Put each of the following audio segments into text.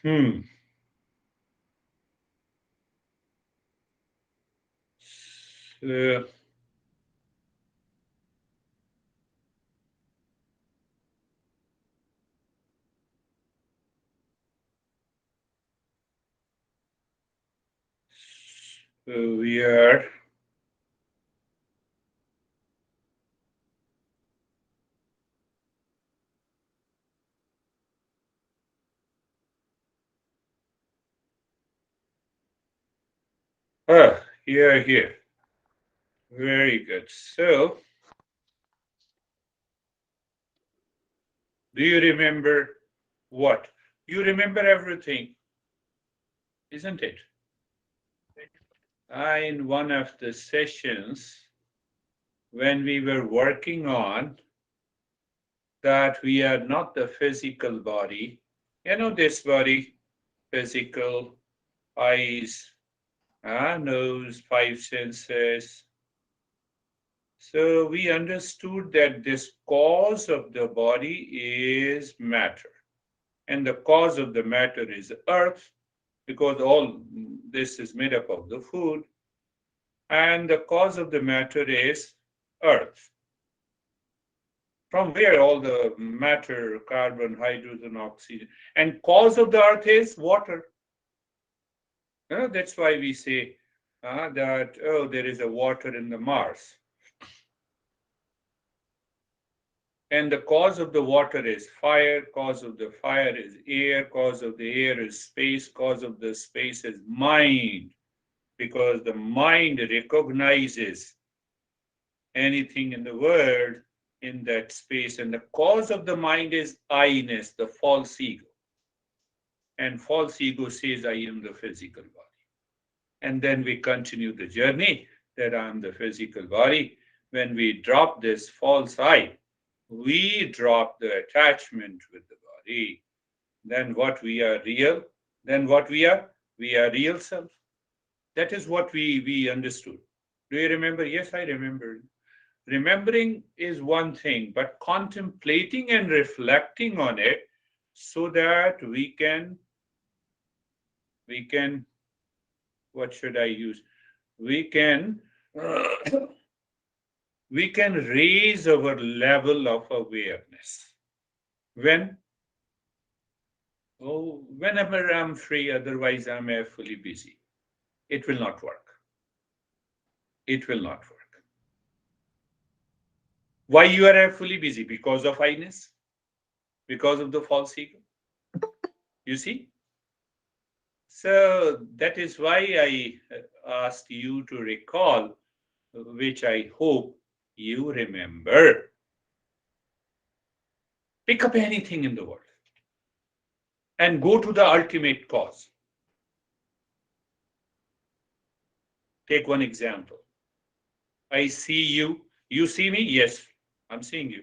Hmm. So, we are. Here. Very good. So, do you remember what? You remember everything, isn't it? In one of the sessions, when we were working on that we are not the physical body, this body, physical, eyes, nose, five senses. So we understood that this cause of the body is matter. And the cause of the matter is earth, because all this is made up of the food. And the cause of the matter is earth. From where all the matter, carbon, hydrogen, oxygen, and cause of the earth is water. That's why we say that, oh, there is a water in the Mars. And the cause of the water is fire, cause of the fire is air, cause of the air is space, cause of the space is mind, because the mind recognizes anything in the world in that space. And the cause of the mind is I-ness, the false ego. And false ego says, I am the physical body. And then we continue the journey that I am the physical body. When we drop this false I, we drop the attachment with the body. Then what we are real, then what we are? We are real self. That is what we understood. Do you remember? Yes, I remember. Remembering is one thing, but contemplating and reflecting on it so that we can, what should I use? We can, we can raise our level of awareness. When? Oh, whenever I'm free, otherwise I'm fully busy. It will not work. It will not work. Why you are fully busy? Because of I-ness? Because of the false ego? You see? So that is why I asked you to recall, which I hope you remember. Pick up anything in the world and go to the ultimate cause. Take one example. I see you. You see me? Yes, I'm seeing you.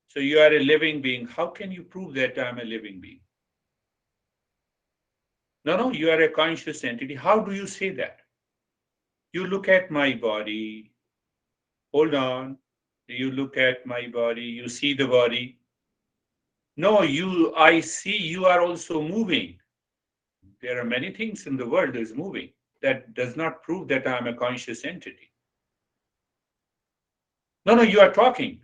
So you are a living being. How can you prove that I'm a living being? No, no, you are a conscious entity. How do you say that? You look at my body. Hold on. You look at my body. You see the body. No, I see you are also moving. There are many things in the world that is moving. That does not prove that I am a conscious entity. No, no, you are talking.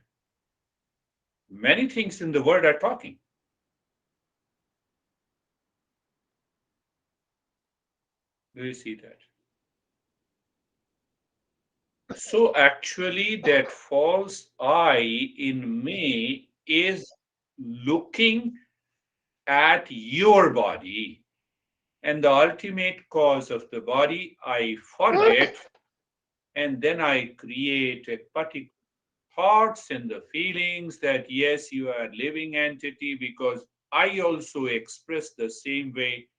Many things in the world are talking. Do you see that? So actually, that false I in me is looking at your body, and the ultimate cause of the body I forget, and then I create a particular thoughts and the feelings that yes, you are a living entity, because I also express the same way.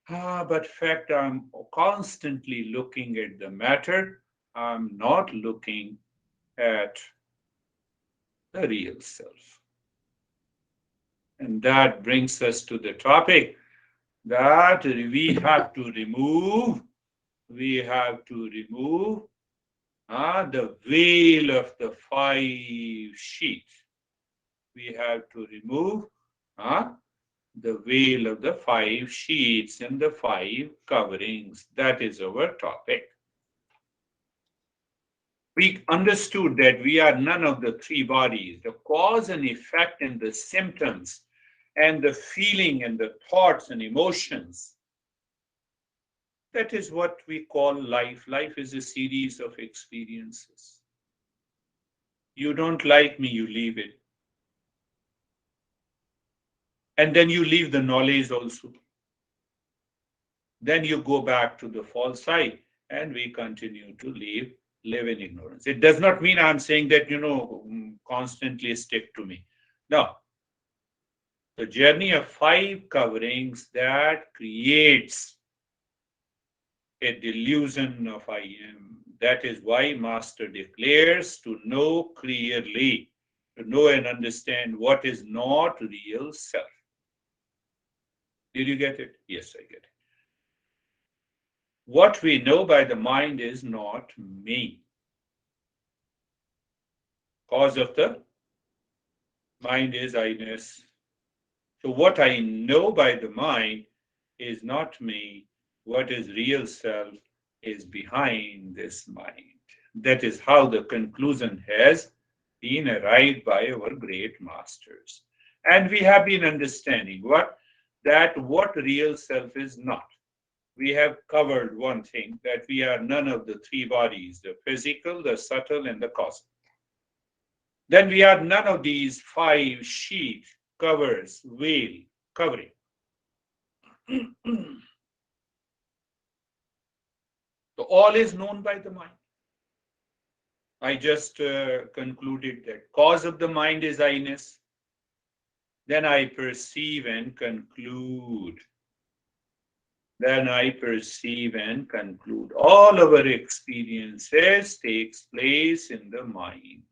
But fact, I'm constantly looking at the matter. I'm not looking at the real self. And that brings us to the topic that we have to remove the veil of the five sheets. We have to remove uh, the veil of the 5 sheaths and the 5 coverings. That is our topic. We understood that we are none of the 3 bodies. The cause and effect and the symptoms and the feeling and the thoughts and emotions. That is what we call life. Life is a series of experiences. You don't like me, you leave it. And then you leave the knowledge also. Then you go back to the false side and we continue to live in ignorance. It does not mean I'm saying that, constantly stick to me. No. The journey of 5 coverings that creates a delusion of I am. That is why Master declares to know clearly, to know and understand what is not real self. Did you get it? Yes, I get it. What we know by the mind is not me. Cause of the mind is I-ness. So what I know by the mind is not me. What is real self is behind this mind. That is how the conclusion has been arrived by our great masters. And we have been understanding what real self is not. We have covered one thing, that we are none of the 3 bodies, the physical, the subtle, and the cosmic. Then we are none of these 5 sheath covers, veil, covering. So all is known by the mind. I just concluded that cause of the mind is I-ness. Then I perceive and conclude. All our experiences takes place in the mind.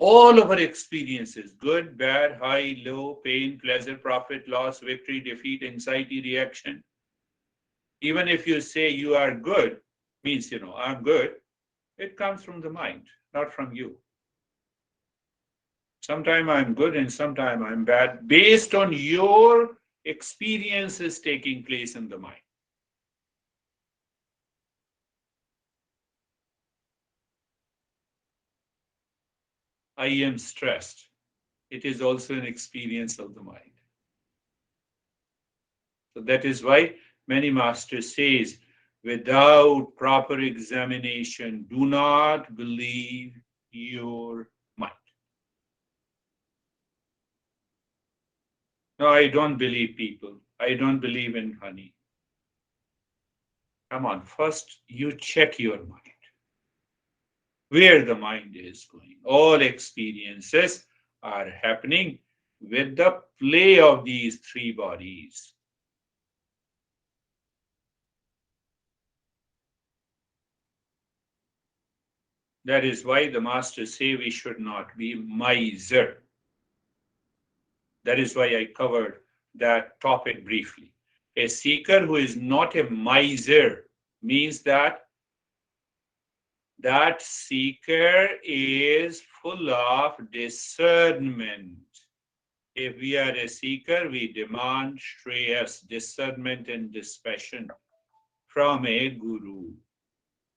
All our experiences, good, bad, high, low, pain, pleasure, profit, loss, victory, defeat, anxiety, reaction. Even if you say you are good, means, I'm good, it comes from the mind, not from you. Sometime I'm good and sometime I'm bad, based on your experiences taking place in the mind. I am stressed. It is also an experience of the mind. So that is why many masters says, without proper examination, do not believe your mind. No, I don't believe people. I don't believe in honey. Come on, first you check your mind. Where the mind is going. All experiences are happening with the play of these 3 bodies. That is why the masters say we should not be miser. That is why I covered that topic briefly. A seeker who is not a miser means that that seeker is full of discernment. If we are a seeker, we demand shreyas, discernment and dispassion from a guru.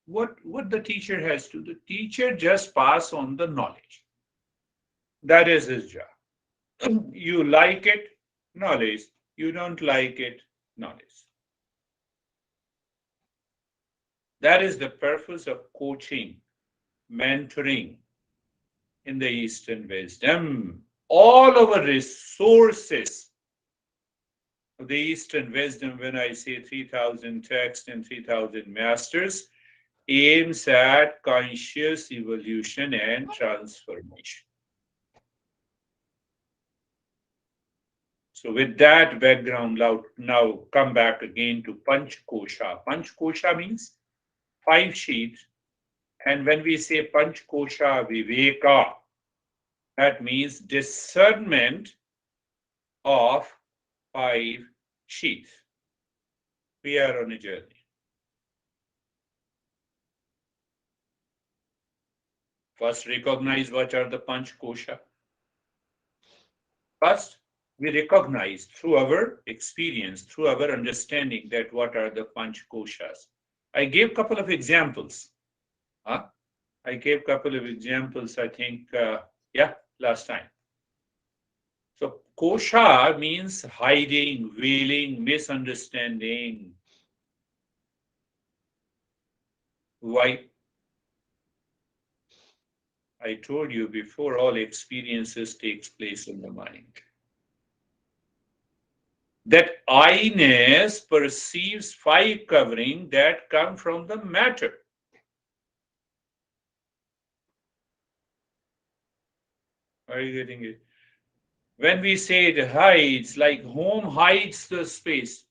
What the teacher has to do? The teacher just pass on the knowledge. That is his job. You like it, knowledge. You don't like it, knowledge. That is the purpose of coaching, mentoring in the Eastern wisdom. All our resources of the Eastern wisdom, when I say 3,000 texts and 3,000 masters, aims at conscious evolution and transformation. So with that background, now come back again to Panch Kosha. Panch Kosha means 5 sheaths. And when we say Panch Kosha Viveka, that means discernment of 5 sheaths. We are on a journey. First, recognize what are the Panch Kosha. First, we recognize through our experience, through our understanding that what are the Panch Koshas. I gave a couple of examples. Huh? I gave a couple of examples, I think, last time. So kosha means hiding, veiling, misunderstanding. Why? I told you before, all experiences takes place in the mind. That I-ness perceives five covering that come from the matter. Are you getting it? When we say it hides, like home hides the space.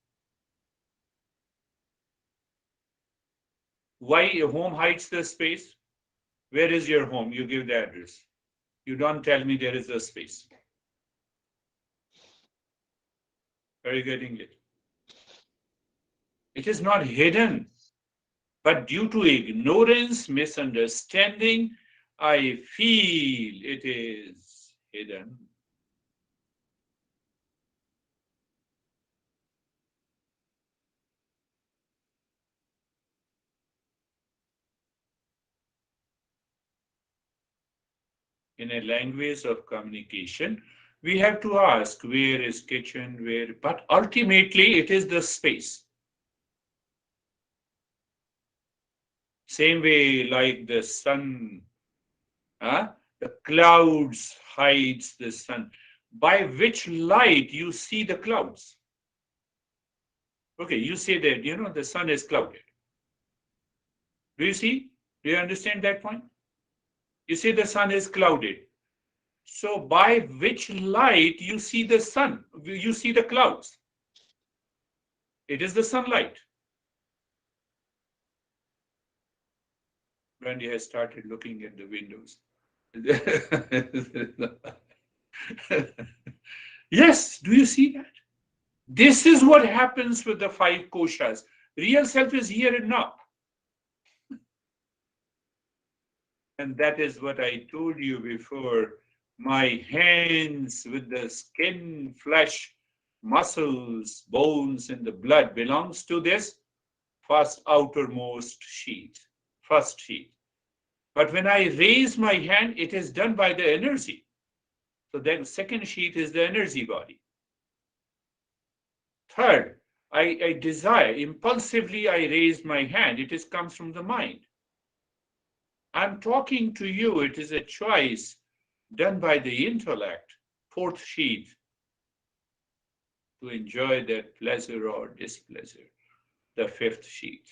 Why home hides the space? Where is your home? You give the address. You don't tell me there is a space. Are you getting it? It is not hidden, but due to ignorance, misunderstanding, I feel it is hidden. In a language of communication, we have to ask where is kitchen, where, but ultimately it is the space. Same way like the sun, the clouds hides the sun. By which light you see the clouds? Okay, you say that, the sun is clouded. Do you see? Do you understand that point? You say the sun is clouded. So by which light you see the sun? You see the clouds. It is the sunlight. Randy has started looking at the windows. Yes, do you see that? This is what happens with the five koshas. Real self is here and now. And that is what I told you before. My hands with the skin, flesh, muscles, bones, and the blood belongs to this first outermost sheath, first sheath. But when I raise my hand, it is done by the energy. So then second sheath is the energy body. Third, I desire, impulsively I raise my hand. It comes from the mind. I'm talking to you. It is a choice done by the intellect. Fourth sheath, to enjoy that pleasure or displeasure. The fifth sheath.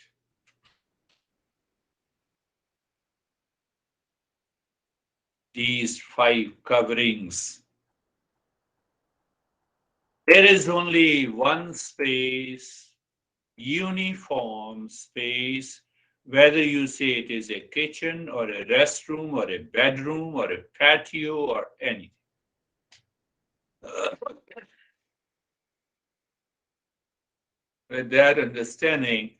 These five coverings. There is only one space, uniform space, whether you say it is a kitchen or a restroom or a bedroom or a patio or anything. With that understanding,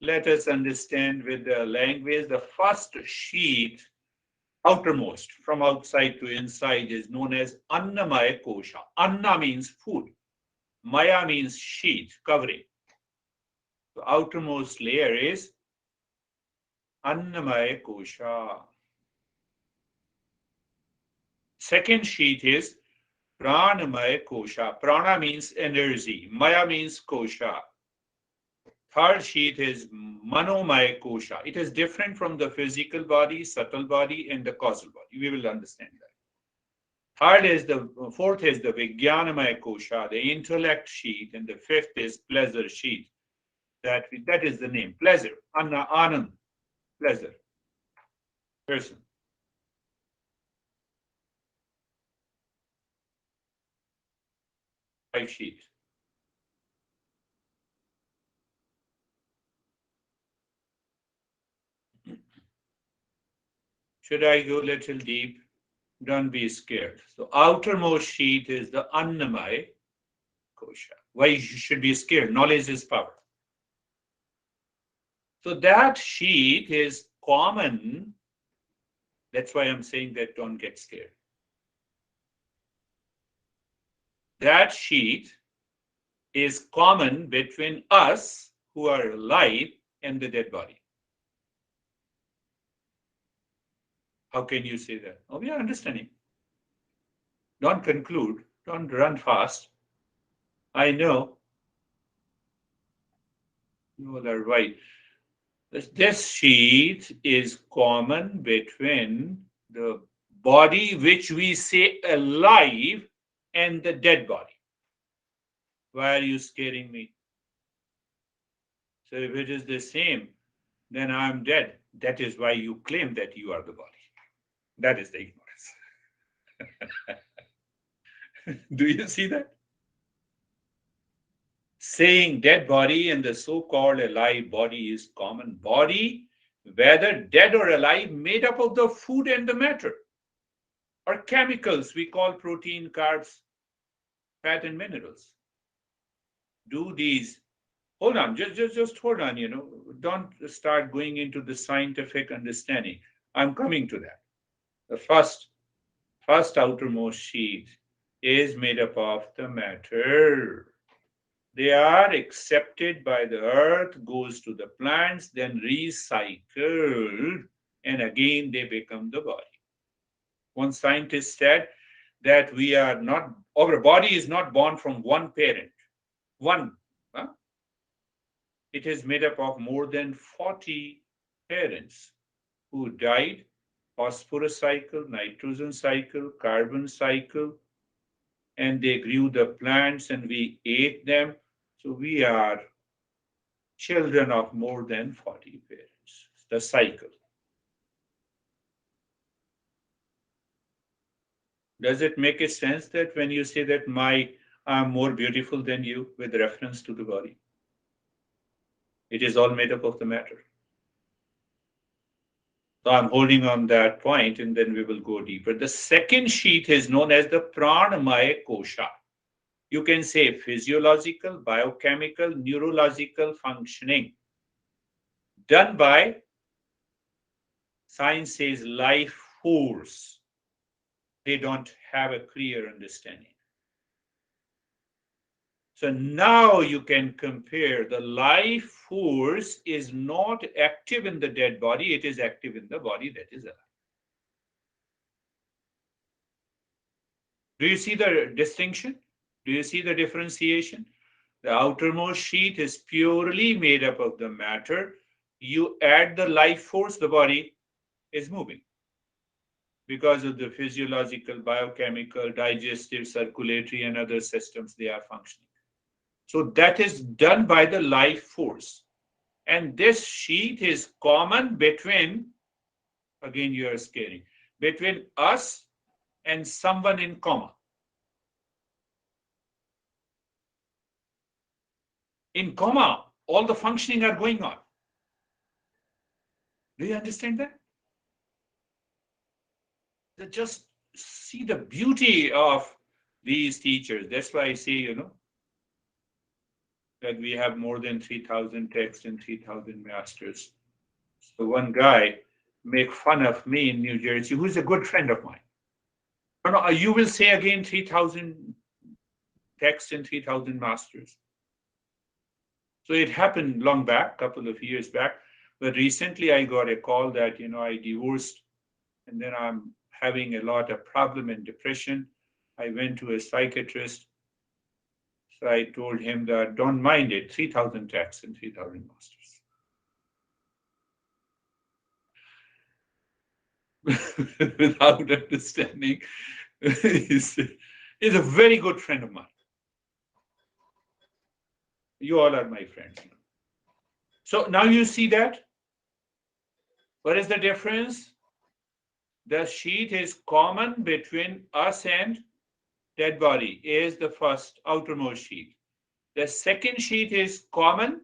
let us understand with the language the first sheath, outermost, from outside to inside, is known as Annamaya Kosha. Anna means food. Maya means sheath, covering. The outermost layer is Annamaya Kosha. Second sheath is Pranamaya Kosha. Prana means energy. Maya means Kosha. Third sheath is Manomaya Kosha. It is different from the physical body, subtle body, and the causal body. We will understand that. Fourth is the Vijnanamaya Kosha, the intellect sheath, and the fifth is pleasure sheath. That is the name. Pleasure. Anand. Pleasure. Person. Five sheath. Should I go a little deep? Don't be scared. So outermost sheath is the Annamaya Kosha. Why you should be scared? Knowledge is power. So that sheath is common. That's why I'm saying that don't get scared. that sheath is common between us who are alive and the dead body. How can you say that? Oh, we are understanding. Don't conclude. Don't run fast. I know you all are right. This sheath is common between the body which we say alive and the dead body. Why are you scaring me? So if it is the same, then I'm dead. That is why you claim that you are the body. That is the ignorance. Do you see that? Saying dead body and the so-called alive body is common body, whether dead or alive, made up of the food and the matter, or chemicals we call protein, carbs, fat, and minerals. Do these hold on, just hold on, don't start going into the scientific understanding. I'm coming to that. The first outermost sheath is made up of the matter. They are accepted by the earth, goes to the plants, then recycled, and again they become the body. One scientist said that our body is not born from one parent. One. Huh? It is made up of more than 40 parents who died, phosphorus cycle, nitrogen cycle, carbon cycle, and they grew the plants and we ate them. So we are children of more than 40 parents. The cycle. Does it make a sense that when you say that I'm more beautiful than you with reference to the body? It is all made up of the matter. So I'm holding on that point and then we will go deeper. The second sheath is known as the pranamaya kosha. You can say physiological, biochemical, neurological functioning done by, science says, life force. They don't have a clear understanding. So now you can compare. The life force is not active in the dead body, it is active in the body that is alive. Do you see the distinction? Do you see the differentiation? The outermost sheath is purely made up of the matter. You add the life force, the body is moving because of the physiological, biochemical, digestive, circulatory, and other systems they are functioning. So that is done by the life force. And this sheath is common between, again you are scaring, between us and someone in coma. In coma, all the functioning are going on. Do you understand that? Just see the beauty of these teachers. That's why I say, that we have more than 3,000 texts and 3,000 masters. So one guy make fun of me in New Jersey, who's a good friend of mine. No, you will say again 3,000 texts and 3,000 masters. So it happened long back, couple of years back. But recently I got a call that, I divorced and then I'm having a lot of problem and depression. I went to a psychiatrist. So I told him that don't mind it, 3,000 texts and 3,000 masters. Without understanding, is a very good friend of mine. You all are my friends. So now you see that. What is the difference? The sheath is common between us and dead body, is the first outermost sheath. The second sheath is common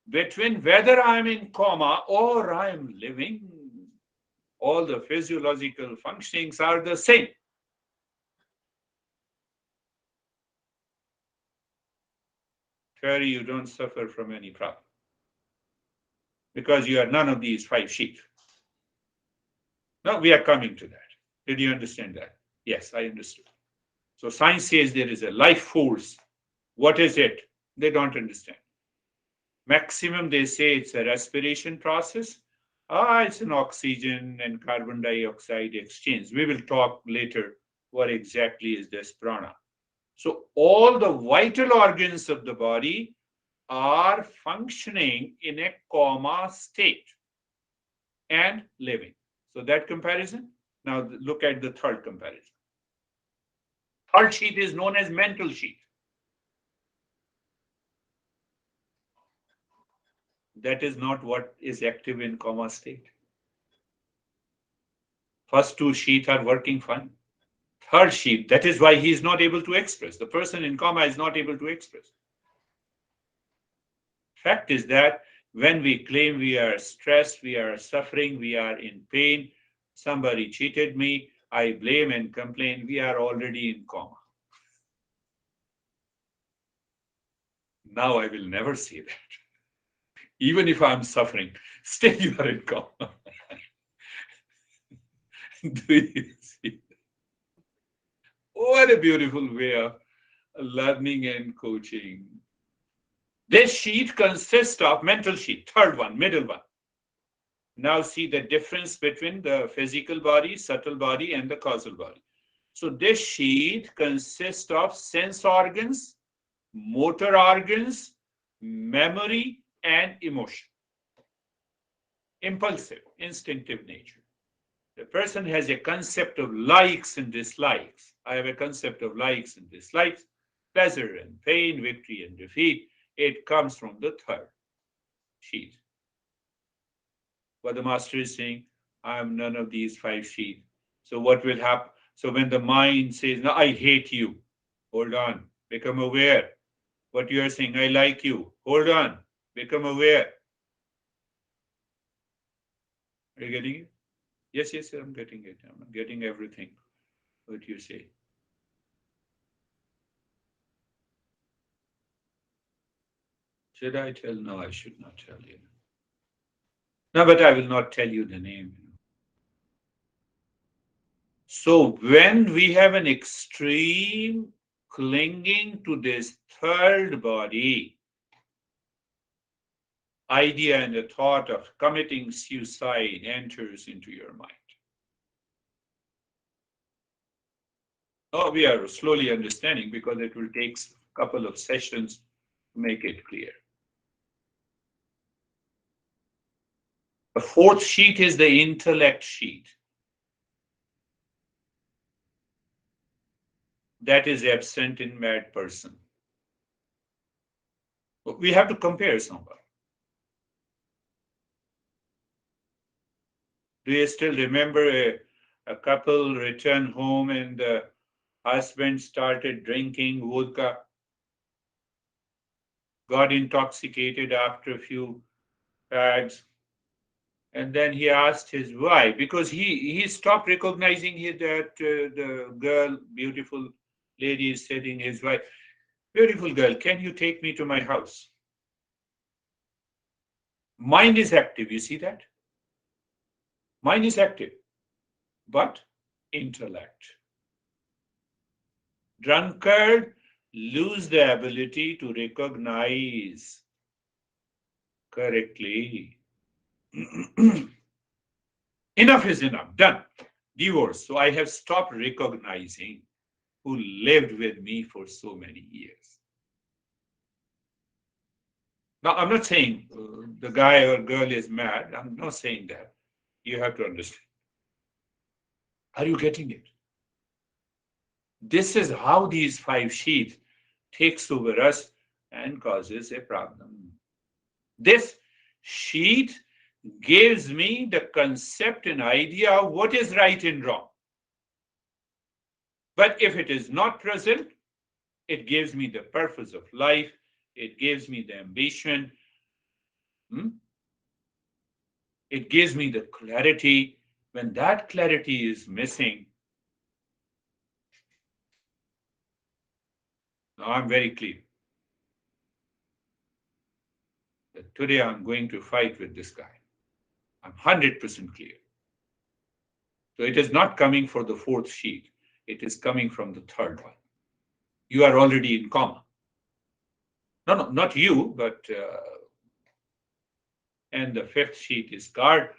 between whether I'm in coma or I'm living. All the physiological functionings are the same. Terry, you don't suffer from any problem because you are none of these 5 sheep. Now we are coming to that. Did you understand that? Yes, I understood. So science says there is a life force. What is it? They don't understand. Maximum, they say it's a respiration process. It's an oxygen and carbon dioxide exchange. We will talk later what exactly is this prana. So all the vital organs of the body are functioning in a coma state and living. So that comparison. Now look at the third comparison. Third sheath is known as mental sheath. That is not what is active in coma state. First two sheaths are working fine. Third sheath, that is why he is not able to express. The person in coma is not able to express. Fact is that when we claim we are stressed, we are suffering, we are in pain, somebody cheated me, I blame and complain, we are already in coma. Now I will never say that. Even if I'm suffering, still you are in coma. Do you see? What a beautiful way of learning and coaching. This sheet consists of mental sheet, third one, middle one. Now see the difference between the physical body, subtle body, and the causal body. So this sheet consists of sense organs, motor organs, memory, and emotion. Impulsive, instinctive nature. The person has a concept of likes and dislikes. I have a concept of likes and dislikes, pleasure and pain, victory and defeat. It comes from the third sheet. What the master is saying, I am none of these five sheets. So what will happen? So when the mind says, no, I hate you, hold on, become aware. What you are saying, I like you, hold on, become aware. Are you getting it? Yes, yes, I'm getting it. I'm getting everything what you say. Should I tell? No, I should not tell you. No, but I will not tell you the name. So when we have an extreme clinging to this third body, idea and the thought of committing suicide enters into your mind. Oh, we are slowly understanding because it will take a couple of sessions to make it clear. The fourth sheet is the intellect sheet. That is absent in mad person. We have to compare somewhere. Do you still remember a couple returned home and the husband started drinking vodka, got intoxicated after a few fags, and then he asked his wife because he stopped recognizing that the girl, beautiful lady, is sitting. His wife, beautiful girl, can you take me to my house? Mind is active. You see that? Mind is active, but intellect. Drunkard lose the ability to recognize correctly. Enough is enough. Done. Divorce. So I have stopped recognizing who lived with me for so many years. Now, I'm not saying the guy or girl is mad. I'm not saying that. You have to understand. Are you getting it? This is how these five sheets takes over us and causes a problem. This sheet gives me the concept and idea of what is right and wrong. But if it is not present, it gives me the purpose of life. It gives me the ambition. It gives me the clarity. When that clarity is missing, now I'm very clear that today I'm going to fight with this guy. I'm 100% clear. So it is not coming for the fourth sheet. It is coming from the third one. You are already in coma. No, not you, but and the fifth sheath is guard,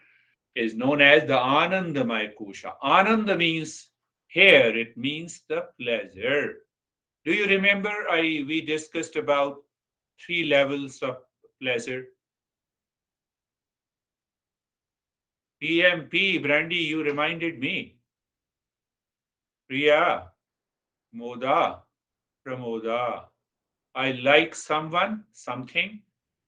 is known as the Anandamaya Kosha. Ananda means here, it means the pleasure. Do you remember we discussed about three levels of pleasure? PMP, Brandy, you reminded me. Priya, Moda, Pramoda. I like someone, something,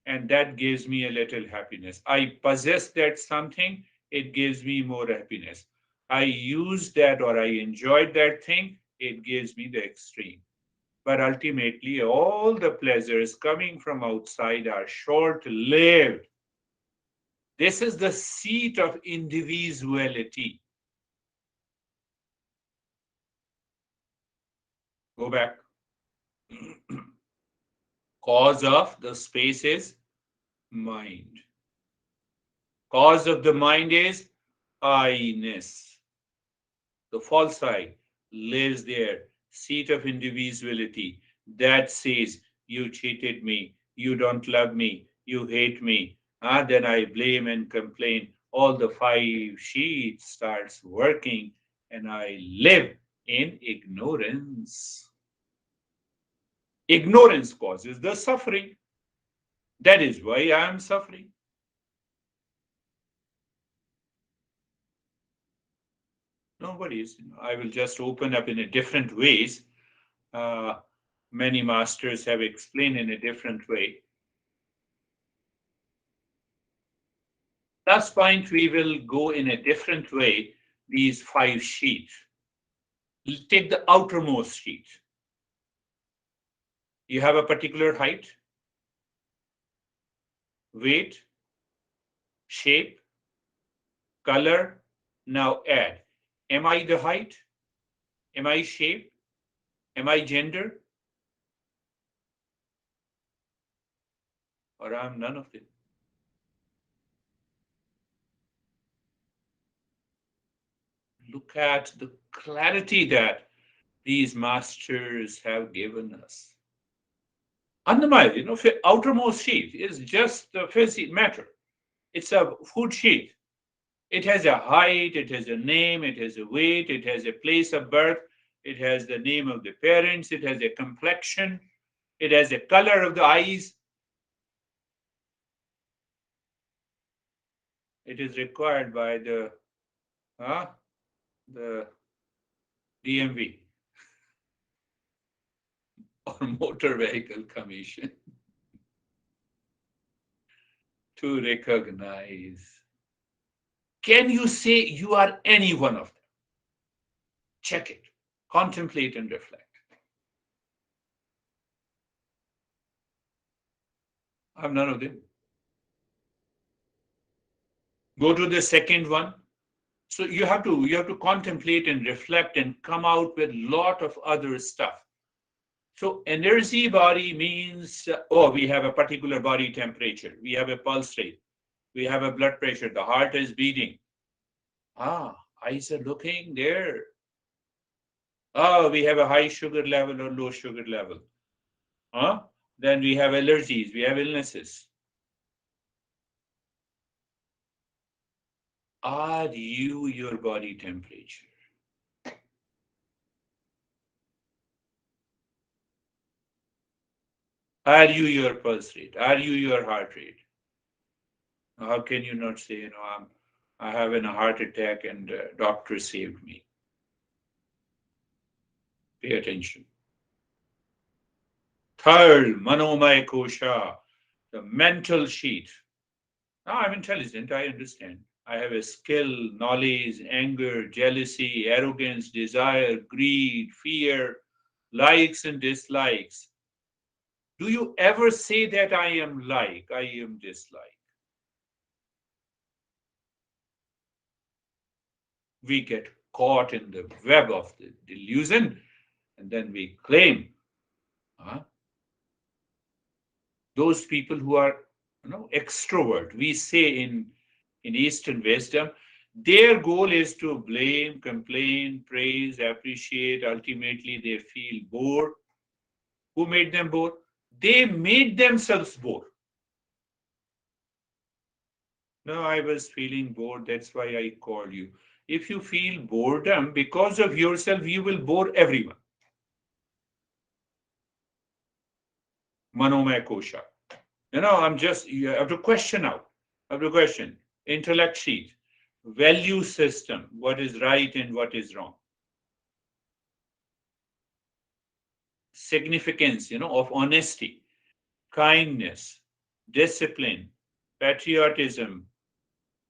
and that gives me a little happiness. I possess that something, it gives me more happiness. I use that or I enjoyed that thing, it gives me the extreme. But ultimately, all the pleasures coming from outside are short lived. This is the seat of individuality. Go back. Cause of the space is mind. Cause of the mind is I-ness. The false I lives there, seat of individuality that says, you cheated me, you don't love me, you hate me. Then I blame and complain. All the five sheets starts working and I live in ignorance. Ignorance causes the suffering. That is why I am suffering. Nobody's. I will just open up in a different ways. Uh, Many masters have explained in a different way. Last point, we will go in a different way. These five sheets. Take the outermost sheet. You have a particular height, weight, shape, color. Now add. Am I the height? Am I shape? Am I gender? Or I'm none of them? Look at the clarity that these masters have given us. Annamaya, outermost sheet is just the physical matter. It's a food sheet. It has a height, it has a name, it has a weight, it has a place of birth, it has the name of the parents, it has a complexion, it has a color of the eyes. It is required by the DMV or Motor Vehicle Commission to recognize. Can you say you are any one of them? Check it, contemplate and reflect. I'm none of them. Go to the second one. So you have to contemplate and reflect and come out with a lot of other stuff. So energy body means we have a particular body temperature, we have a pulse rate, we have a blood pressure, the heart is beating. Eyes are looking there. We have a high sugar level or low sugar level. Then we have allergies, we have illnesses. Are you your body temperature? Are you your pulse rate? Are you your heart rate? How can you not say, I have a heart attack and doctor saved me? Pay attention. Third, manomaya kosha, the mental sheet. Now I'm intelligent, I understand. I have a skill, knowledge, anger, jealousy, arrogance, desire, greed, fear, likes and dislikes. Do you ever say that I am like, I am dislike? We get caught in the web of the delusion and then we claim those people who are extrovert. We say in Eastern wisdom, their goal is to blame, complain, praise, appreciate. Ultimately, they feel bored. Who made them bore? They made themselves bore. No, I was feeling bored. That's why I called you. If you feel boredom because of yourself, you will bore everyone. Manomaya kosha. You have to question out. Have to question. Intellect sheet. Value system. What is right and what is wrong. Significance, of honesty, kindness, discipline, patriotism,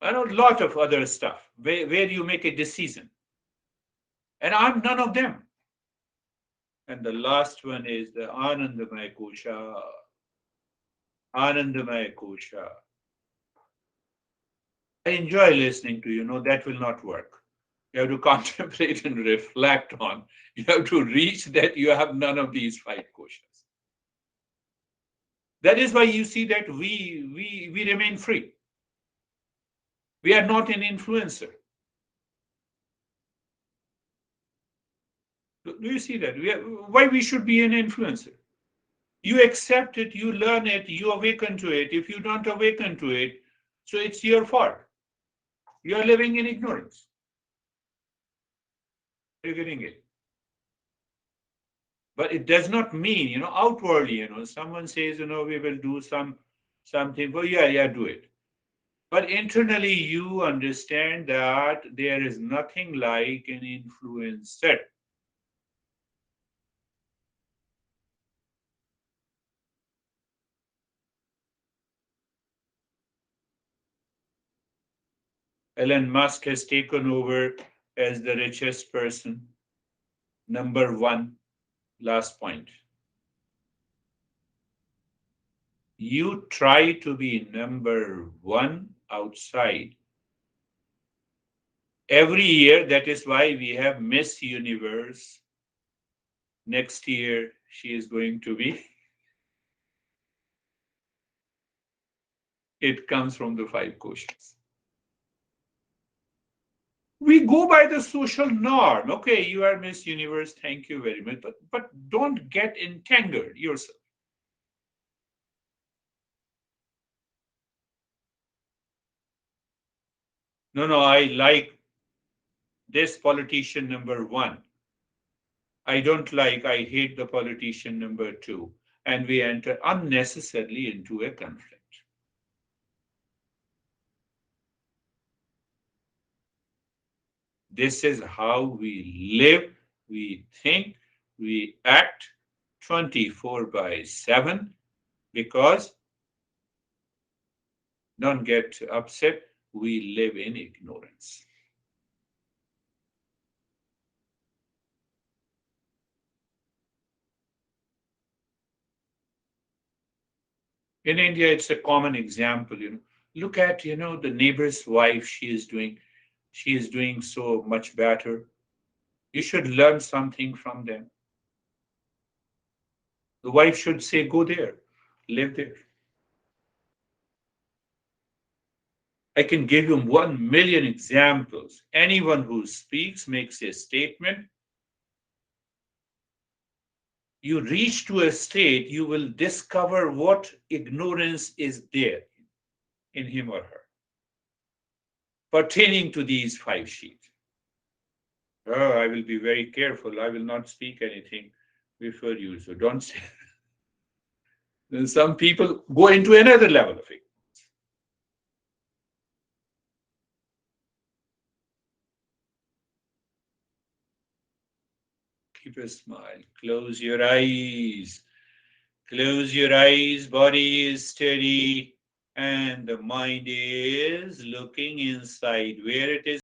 and a lot of other stuff where you make a decision. And I'm none of them. And the last one is the Anandamaya Kosha. Anandamaya Kosha. I enjoy listening to you. No, that will not work. You have to contemplate and reflect on. You have to reach that you have none of these five koshas. That is why you see that we remain free. We are not an influencer. Do you see that? Why we should be an influencer? You accept it, you learn it, you awaken to it. If you don't awaken to it, so it's your fault. You are living in ignorance. You're getting it. But it does not mean, outwardly, someone says, we will do something. Well, yeah, do it. But internally, you understand that there is nothing like an influencer. Elon Musk has taken over as the richest person. Number one, last point. You try to be number one outside. Every year, that is why we have Miss Universe. Next year, she is going to be. It comes from the five koshas. We go by the social norm. Okay, you are Miss Universe, thank you very much. But don't get entangled yourself. No, I like this politician number one. I hate the politician number two. And we enter unnecessarily into a conflict. This is how we live, we think, we act 24 by 7 because, don't get upset, we live in ignorance. In India, it's a common example, Look at, the neighbor's wife, she is doing so much better. You should learn something from them. The wife should say, go there, live there. I can give you 1 million examples. Anyone who speaks, makes a statement, you reach to a state, you will discover what ignorance is there in him or her pertaining to these five sheets. Oh, I will be very careful. I will not speak anything before you. So don't say. Then some people go into another level of it. Keep a smile. Close your eyes. Close your eyes. Body is steady. And the mind is looking inside where it is